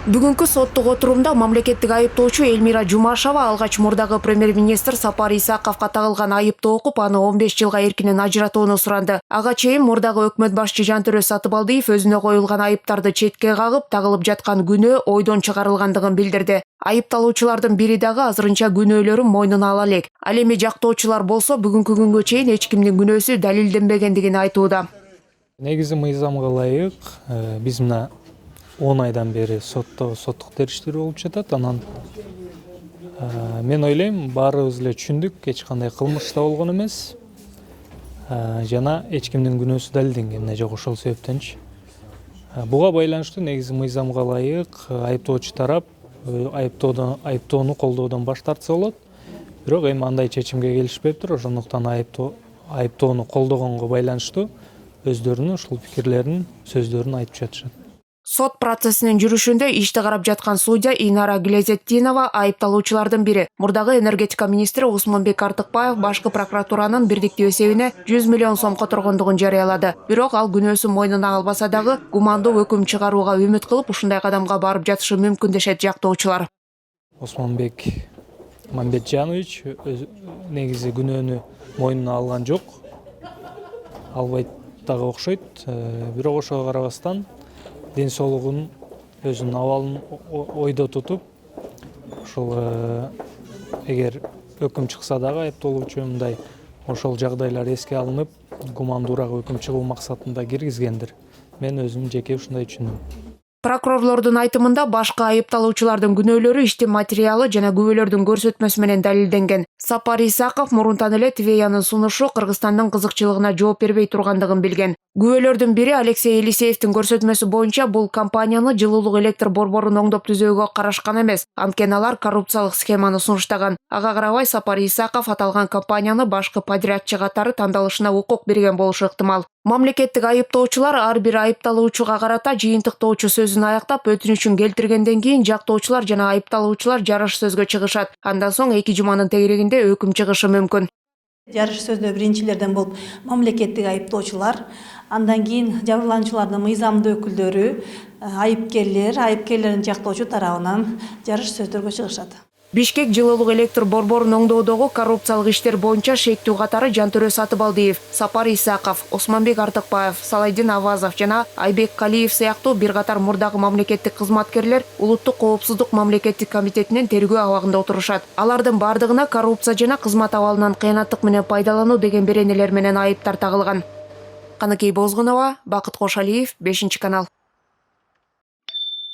Бүгүнкү соттук отурумда мамлекеттик айыптоочу Элмира Жумашева алгач мурдагы премьер-министр Сапар Исаковго тагылган айыпты окуп, аны 15 жылга эркинен ажыратууну суранды. Ага чейин мурдагы өкмөт башчы Жантөрө Сатыбалдиев өзүнө коюлган айыптарды четке кагып, тагылып жаткан күнөө ойдон чыгарылгандыгын билдирди. Айыпталуучулардын бири дагы азырынча күнөөлөрүн мойнуна ала элек. Ал эми жактоочулар болсо бүгүнкү күнгө чейин эч кимдин күнөөсү далилденбегендигин айтууда. Негизи мыйзамга ылайык биз мына 10 айдан бери соттук териштирүү болуп жатат. Анан мен ойлойм, баарыбыз эле түшүндүк, эч кандай кылмыш да болгон эмес. Жана эч кимдин күнөөсү далилденген да жок, ошол себептенчи. Буга байланыштуу негизи мыйзамга ылайык айыптоочу тарап айыптоону колдоодон баш тартса болот. Бирок эми андай чечимге келишпептир, ошондуктан айыптоону колдогонго байланыштуу өздөрүнүн ушул пикирлерин, сөздөрүн айтып жатышат. Сот процессинин жүрүшүндө ишти карап жаткан судья Инара Глезеттинова айыпталуучулардын бири. Мурдагы энергетика министри Усмонбек Артыкбаев башкы прокуратуранын бирдиктүү эсебине 100 миллион сом которгондугун жарыялады. Бирок ал күнөөсүн мойнуна албаса дагы гумандуу өкүм чыгарууга үмүт кылып, ушундай кадамга барып жатышы мүмкүн дешет жактоочулар. Усмонбек Мамбетжанович негизи күнөөнү мойнуна алган жок. Албайт дагы окшойт. Бирок ошого карабастан ден соолугун, өзүнүн абалын ойдо тутуп, ошол эгер өкүм чыкса дагы айыпталуучу мындай ошол жагдайлар эске алынып, гумандуураак өкүм чыгуу максатында киргизгендир. Мен өзүм жеке ушундай түшүндүм. Прокурорлордун айтымында башка айыпталуучулардын күнөөлөрү иштин материалы жана күбөлөрдүн көрсөтмөсү менен далилденген. Сапар Исаков мурунтан эле Твеянын сунушу Кыргызстандын кызыкчылыгына жооп бербей тургандыгын билген. Күбөлөрдүн бири Алексей Елисеевдин көрсөтмөсү боюнча бул компанияны жылуулук электр борборун оңдоп түзөөгө карашкан эмес. Анткени алар коррупциялык схеманы сунуштаган. Ага карабай Сапар Исаков аталган компанияны башкы подрядчы катары тандалышына укук берген болушу ыктымал. Мамлекеттик айыптоочулар ар бир айыпталуучуга карата жыйынтыктоочу сөзүн аяктап, өтүнүчүн келтиргенден кийин жактоочулар жана айыпталуучулар жарыш сөзгө чыгышат. Андан соң 2 жуманын тегерегинде өкүм чыгышы мүмкүн. Жарыш сөздө биринчилерден болуп мамлекеттик айыптоочулар, андан кийин жабырлануучулардын мыйзамдуу өкүлдөрү, айыпкерлердин жактоочу тарабынан жарыш сөздөргө чыгышат. Бишкек жылуулук электр борборун оңдоодогу коррупциялык иштер боюнча шектүү катары Жантөрө Сатыбалдиев, Сапар Исаков, Усмонбек Артыкбаев, Салайдин Авазов жана Айбек Калиев сыяктуу бир катар мурдагы мамлекеттик кызматкерлер Улуттук коопсуздук мамлекеттик комитетинин тергөө абагында отурушат. Алардын бардыгына коррупция жана кызмат абалынан кыянаттык менен пайдалануу деген беренелер менен айыптар тагылган. Каныкей Бозгунова, Бакыт Кошалиев, 5 канал.